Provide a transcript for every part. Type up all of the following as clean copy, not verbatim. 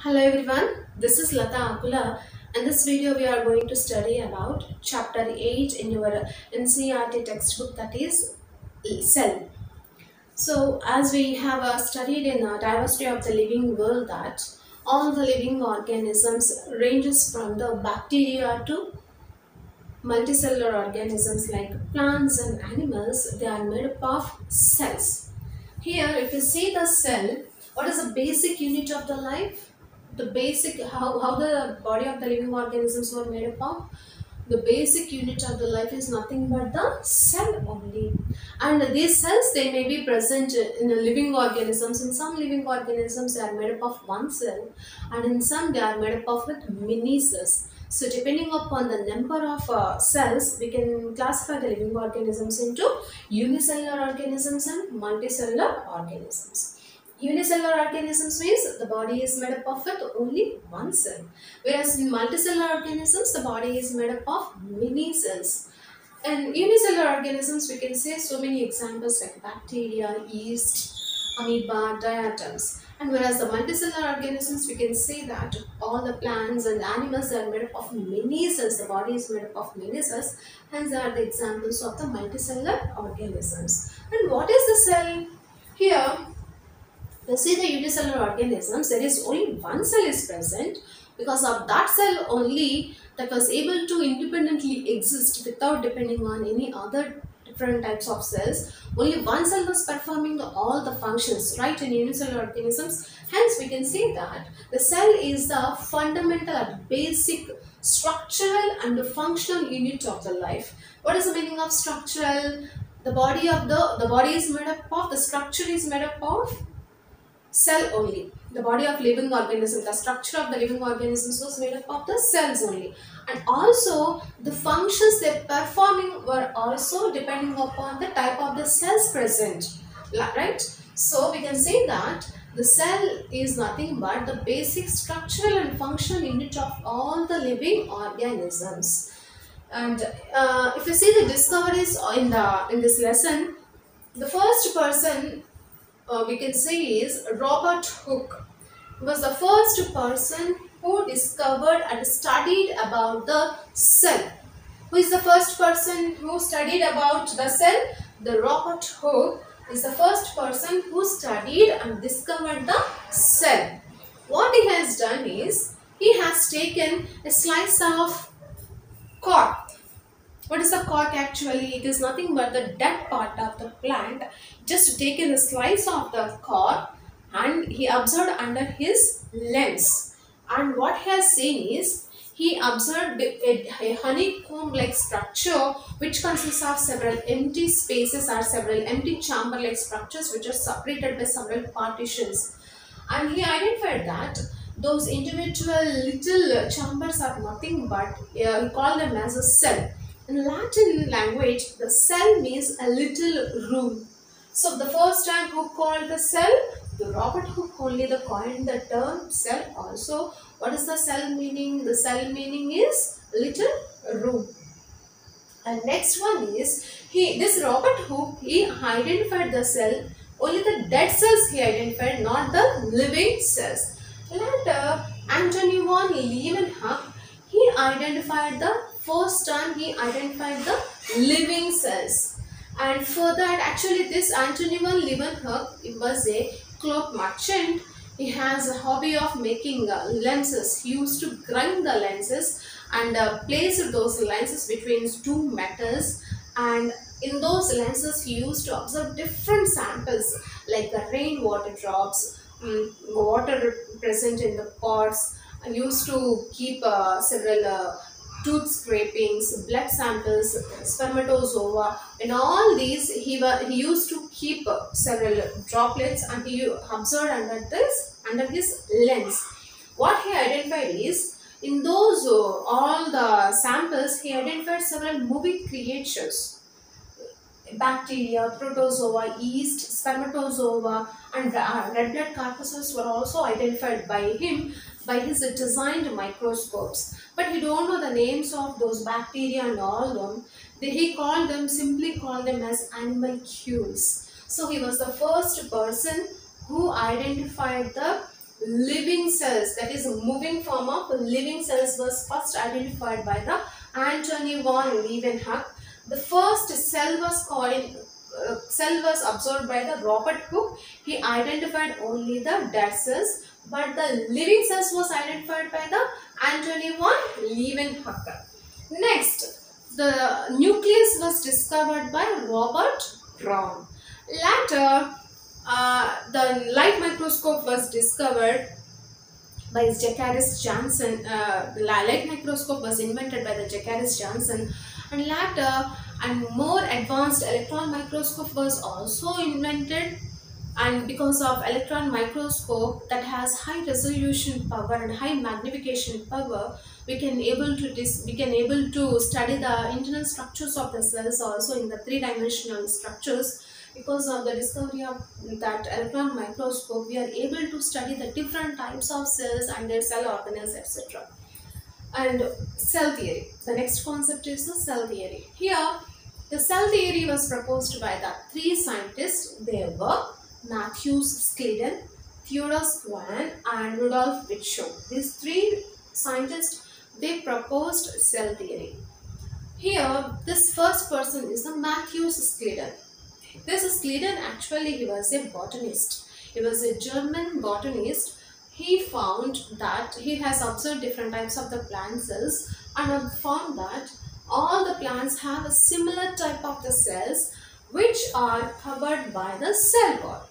Hello everyone, this is Lata Akula. In this video we are going to study about chapter 8 in your NCERT textbook, that is cell. So as we have studied in diversity of the living world, that all the living organisms ranges from the bacteria to multicellular organisms like plants and animals. They are made up of cells. Here if you see the cell, what is the basic unit of the life? The basic how the body of the living organisms were made up of? The basic unit of the life is nothing but the cell only. And these cells, they may be present in a living organisms. In some living organisms they are made up of one cell, and in some they are made up of with many cells. So depending upon the number of cells, we can classify the living organisms into unicellular organisms and multicellular organisms. Unicellular organisms means the body is made up of with only one cell, whereas in multicellular organisms the body is made up of many cells. And unicellular organisms, we can say so many examples like bacteria, yeast, amoeba, diatoms. And whereas the multicellular organisms, we can say that all the plants and animals are made up of many cells. The body is made up of many cells. Hence, they are the examples of the multicellular organisms. And what is the cell? Here, you see the unicellular organisms, there is only one cell is present. Because of that cell only, that was able to independently exist without depending on any other different types of cells. Only one cell was performing all the functions, right, in unicellular organisms. Hence, we can say that the cell is the fundamental and basic structural and the functional unit of the life. What is the meaning of structural? The body is made up of, the structure is made up of cell only. The body of living organism, the structure of the living organisms was made up of the cells only. And also the functions they're performing were also depending upon the type of the cells present, right? So we can say that the cell is nothing but the basic structural and functional unit of all the living organisms. And if you see the discoveries in this lesson, the first person we can say is Robert Hooke. He was the first person who discovered and studied about the cell. Who is the first person who studied about the cell? The Robert Hooke is the first person who studied and discovered the cell. What he has done is, he has taken a slice of cork. What is the cork actually? It is nothing but the dead part of the plant. Just taken a slice of the cork and he observed under his lens. And what he has seen is, he observed a honeycomb like structure which consists of several empty spaces or several empty chamber like structures which are separated by several partitions. And he identified that those individual little chambers are nothing but, he called them as a cell. In Latin language, the cell means a little room. So the first time who called the cell? The Robert Hooke only coined the term cell also. What is the cell meaning? The cell meaning is little room. And next one is, this Robert Hooke, he identified the cell, only the dead cells he identified, not the living cells. Later, Antony van Leeuwenhoek, he identified the first time he identified the living cells. And for that, actually this Antony van Leeuwenhoek was a cloth merchant. He has a hobby of making lenses. He used to grind the lenses and place those lenses between two metals, and in those lenses he used to observe different samples like the rainwater drops, water present in the pots. I used to keep several tooth scrapings, blood samples, spermatozoa, and all these he used to keep several droplets and he observed under his lens. What he identified is, in those all the samples, he identified several moving creatures: bacteria, protozoa, yeast, spermatozoa, and red blood corpuscles were also identified by him by his designed microscopes. But he don't know the names of those bacteria and all them. He simply called them as animalcules. So he was the first person who identified the living cells, that is a moving form of living cells, was first identified by the Antony von Leeuwenhoek. The first cell was observed by the Robert Hooke. He identified only the dead cells, but the living cells was identified by the Antony von Leeuwenhoek. Next, the nucleus was discovered by Robert Brown. Later, the light microscope was discovered by Jacques Janssen. The light microscope was invented by the Jacques Janssen, and later and more advanced electron microscope was also invented. And because of electron microscope that has high resolution power and high magnification power, we can able to study the internal structures of the cells also in the three-dimensional structures. Because of the discovery of that electron microscope, we are able to study the different types of cells and their cell organelles, etc. And cell theory. The next concept is the cell theory. Here, the cell theory was proposed by the three scientists. They were Matthews Scleden, Theodor Schwann, and Rudolf Virchow. These three scientists, they proposed cell theory. Here, this first person is the Matthews Scleden. This Scleden, actually, he was a botanist. He was a German botanist. He found that he has observed different types of the plant cells and found that all the plants have a similar type of the cells which are covered by the cell wall.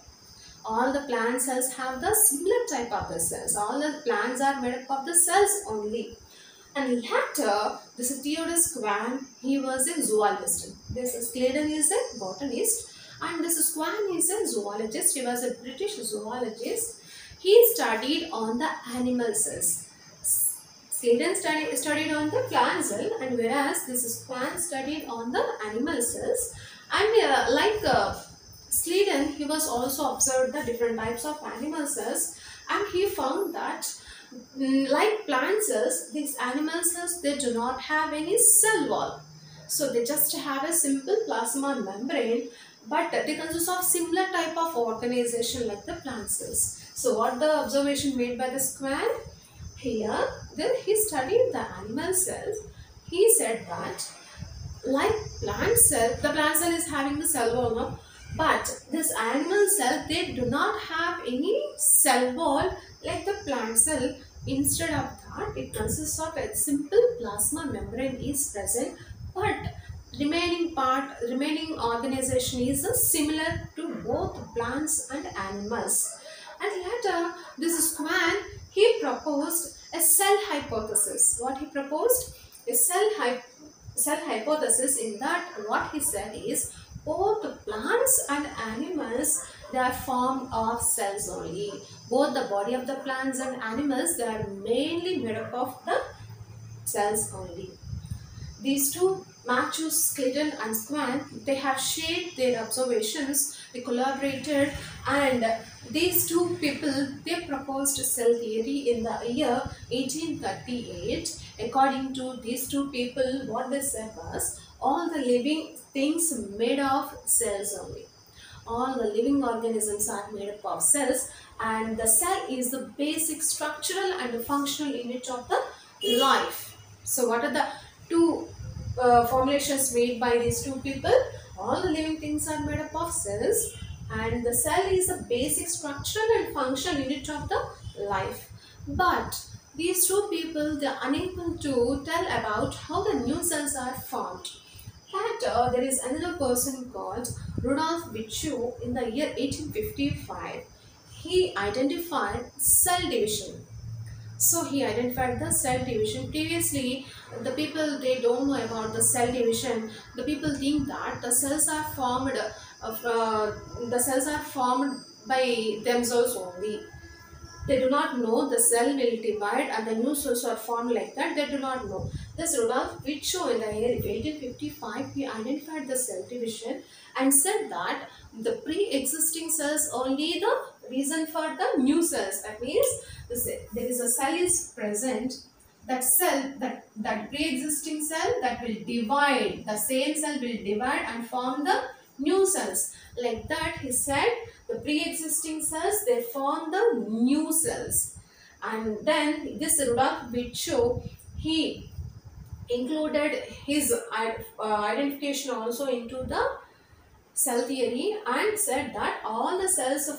All the plant cells have the similar type of the cells. All the plants are made up of the cells only. And later, this Theodor Schwann, he was a zoologist. This Scleden is a botanist and this Schwann is a zoologist. He was a British zoologist. He studied on the animal cells. Scleden studied on the plant cell, and whereas this Schwann studied on the animal cells. And like Scleden, he was also observed the different types of animal cells, and he found that like plant cells, these animal cells, they do not have any cell wall. So they just have a simple plasma membrane, but they consist of similar type of organization like the plant cells. So what the observation made by the Schwann? Here, then he studied the animal cells. He said that like plant cell, the plant cell is having the cell wall now, but this animal cell, they do not have any cell wall like the plant cell. Instead of that, it consists of a simple plasma membrane is present, but remaining organization is similar to both plants and animals. And later, this Schwann, he proposed a cell hypothesis. What he proposed? A cell hypothesis. In that, what he said is, both plants and animals, they are formed of cells only. Both the body of the plants and animals, they are mainly made up of the cells only. These two, Matthews, Scleden and Schwann, they have shared their observations, they collaborated, and these two people, they proposed cell theory in the year 1838. According to these two people, what they said was, all the living things made of cells only. All the living organisms are made up of cells, and the cell is the basic structural and functional unit of the life. So what are the two formulations made by these two people? All the living things are made up of cells, and the cell is the basic structural and functional unit of the life. But these two people, they are unable to tell about how the new cells are formed. Later, there is another person called Rudolf Virchow in the year 1855. He identified cell division. So he identified the cell division. Previously, the people, they don't know about the cell division. The people think that the cells are formed by themselves only. They do not know the cell will divide and the new cells are formed like that. They do not know. This Rudolf Virchow in the year 1855, he identified the cell division and said that the pre-existing cells only the reason for the new cells. That means there is a cell is present. That cell, that pre-existing cell, that will divide. The same cell will divide and form the new cells. Like that, he said the pre-existing cells, they form the new cells. And then this Rudolf Virchow, he included his identification also into the cell theory and said that all the cells are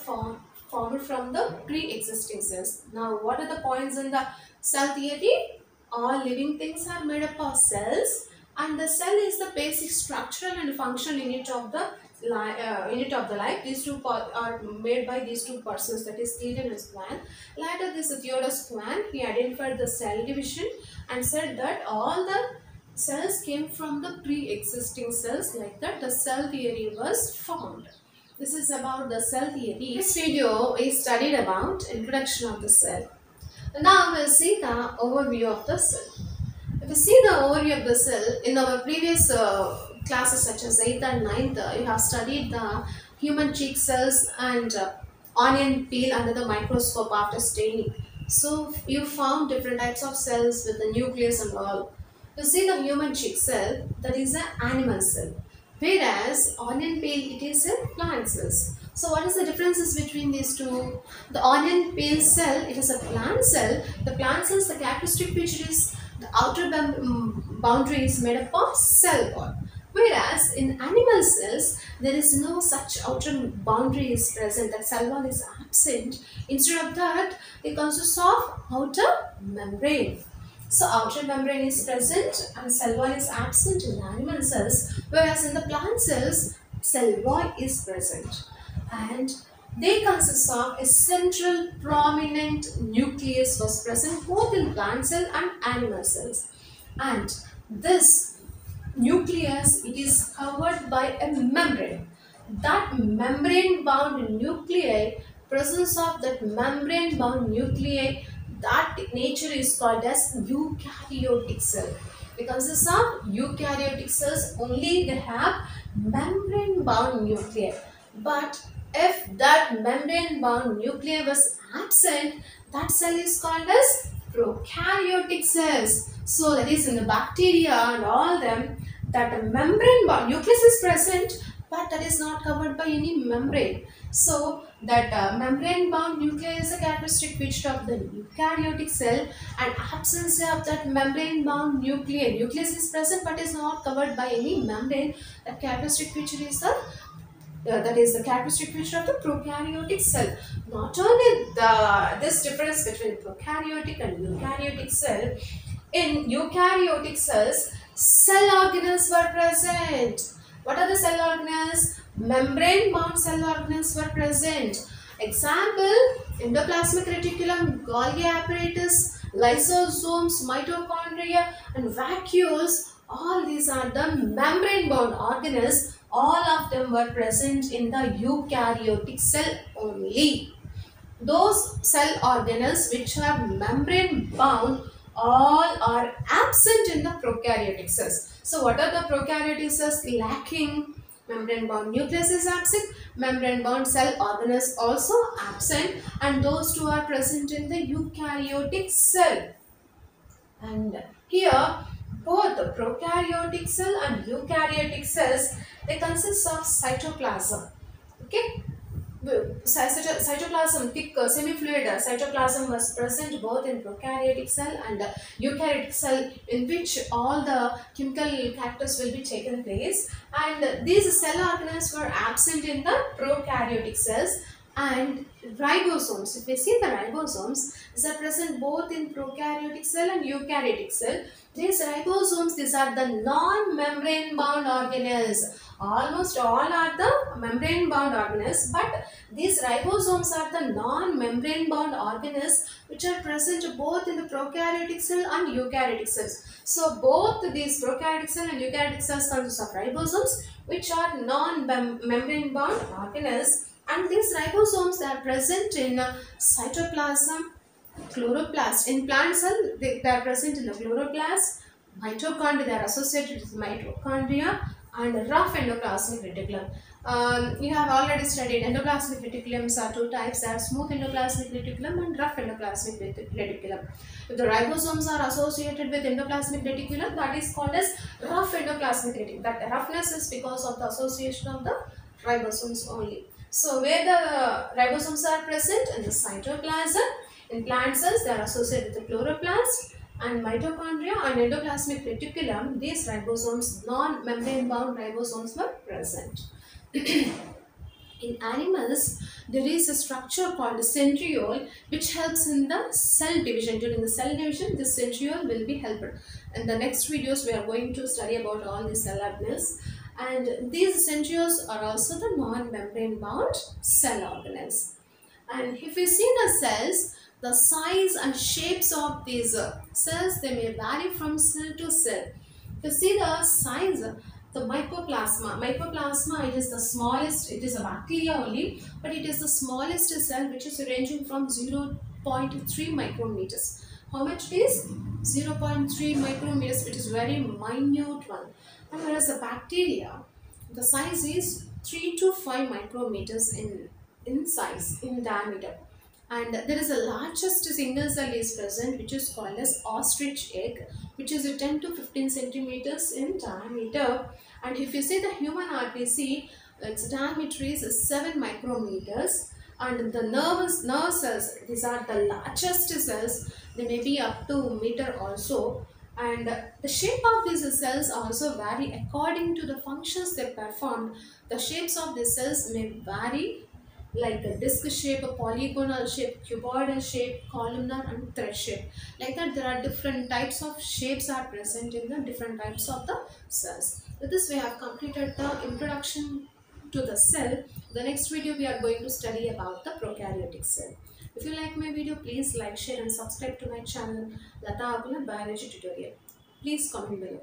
formed from the pre-existing cells. Now, what are the points in the cell theory? All living things are made up of cells, and the cell is the basic structural and functional unit of the life. These two are made by these two persons, that is Theodore and Schwann. Later, this Theodore Schwann, he identified the cell division and said that all the cells came from the pre-existing cells. Like that, the cell theory was formed. This is about the cell theory. This video is studied about introduction of the cell. Now we'll see the overview of the cell. If you see the overview of the cell, in our previous classes such as 8th and 9th, you have studied the human cheek cells and onion peel under the microscope after staining. So you found different types of cells with the nucleus and all. You see the human cheek cell, that is an animal cell, whereas onion peel, it is a plant cells. So what is the differences between these two? The onion peel cell, it is a plant cell. The plant cells, the characteristic feature is the outer boundary is made up of cell wall. Whereas in animal cells, there is no such outer boundary is present, that cell wall is absent. Instead of that, it consists of outer membrane. So outer membrane is present and cell wall is absent in animal cells, whereas in the plant cells, cell wall is present. And they consist of a central prominent nucleus was present both in plant cell and animal cells. And this nucleus, it is covered by a membrane. That membrane bound nuclei, presence of that membrane bound nuclei, that nature is called as eukaryotic cell. It consists of eukaryotic cells, only they have membrane bound nuclei. But if that membrane bound nuclei was absent, that cell is called as prokaryotic cells. So that is in the bacteria and all them, that a membrane bound nucleus is present, but that is not covered by any membrane. So that membrane bound nuclei is a characteristic feature of the eukaryotic cell, and absence of that membrane bound nucleus is present but is not covered by any membrane. That characteristic feature is the that is the characteristic feature of the prokaryotic cell. Not only this difference between prokaryotic and eukaryotic cell, in eukaryotic cells, cell organelles were present. What are the cell organelles? Membrane bound cell organelles were present. Example, endoplasmic reticulum, Golgi apparatus, lysosomes, mitochondria and vacuoles. All these are the membrane bound organelles. All of them were present in the eukaryotic cell only. Those cell organelles which are membrane bound, all are absent in the prokaryotic cells. So what are the prokaryotic cells lacking? Membrane bound nucleus is absent, membrane bound cell organelles also absent, and those two are present in the eukaryotic cell. And here both the prokaryotic cell and eukaryotic cells, they consist of cytoplasm. Okay, cytoplasm, thick semi-fluid cytoplasm was present both in prokaryotic cell and eukaryotic cell, in which all the chemical characters will be taken place, and these cell organelles were absent in the prokaryotic cells. And ribosomes, if we see the ribosomes, these are present both in prokaryotic cell and eukaryotic cell. These ribosomes, these are the non-membrane bound organelles. Almost all are the membrane bound organelles, but these ribosomes are the non-membrane bound organelles which are present both in the prokaryotic cell and eukaryotic cells. So both these prokaryotic cell and eukaryotic cells consist of ribosomes which are non-membrane bound organelles. And these ribosomes, they are present in cytoplasm, chloroplast. In plant cell, they are present in the chloroplast. Mitochondria, they are associated with mitochondria, and rough endoplasmic reticulum. You have already studied endoplasmic reticulums are two types. There are smooth endoplasmic reticulum and rough endoplasmic reticulum. If the ribosomes are associated with endoplasmic reticulum, that is called as rough endoplasmic reticulum. That roughness is because of the association of the ribosomes only. So where the ribosomes are present in the cytoplasm, in plant cells they are associated with the chloroplast and mitochondria and endoplasmic reticulum. These ribosomes, non-membrane bound ribosomes were present. In animals, there is a structure called a centriole which helps in the cell division. During the cell division, this centriole will be helped. In the next videos, we are going to study about all the cell organelles. And these centrioles are also the non-membrane bound cell organelles. And if we see the cells, the size and shapes of these cells, they may vary from cell to cell. If you see the size, the mycoplasma, it is the smallest, it is a bacteria only, but it is the smallest cell which is ranging from 0.3 micrometers. How much it is? 0.3 micrometers, which is very minute one. And whereas the bacteria, the size is 3 to 5 micrometers in size, in diameter. And there is a largest single cell is present which is called as ostrich egg, which is 10 to 15 centimeters in diameter. And if you see the human RBC, its diameter is 7 micrometers. And the nerve cells, these are the largest cells, they may be up to meter also. And the shape of these cells also vary according to the functions they perform. The shapes of these cells may vary, like a disc shape, a polygonal shape, cuboidal shape, columnar and thread shape. Like that, there are different types of shapes are present in the different types of the cells. With this, we have completed the introduction to the cell. The next video, we are going to study about the prokaryotic cell. If you like my video, please like, share and subscribe to my channel, Lata Akula Biology Tutorial. Please comment below.